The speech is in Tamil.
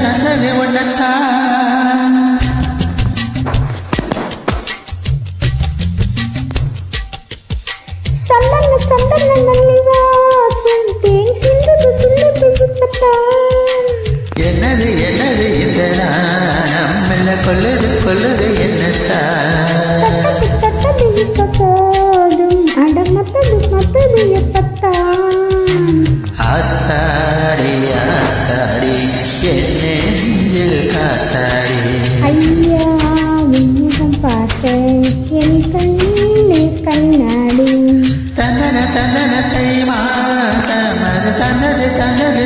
தந்தது ஒன்னத்தான். சந்தன சந்தன மல்லிவாசம் தேன் சிந்துது சிந்துது சிப்பத்தான். என்னது என்னது இந்த நம்மள கொல்லுது கொல்லுது என்னத்தான். தட்டது இப்ப போதும் அடமத்தது மத்தது எப்பத்தான். ஆத்தாடி ஆத்தாடி என் நெஞ்சில் காத்தாடி. ஐயா உன்முகம் பார்த்த என் கண்ணே கண்ணாடி. தந்தன தந்தனத்தை மாதம் அது தந்தது தந்தது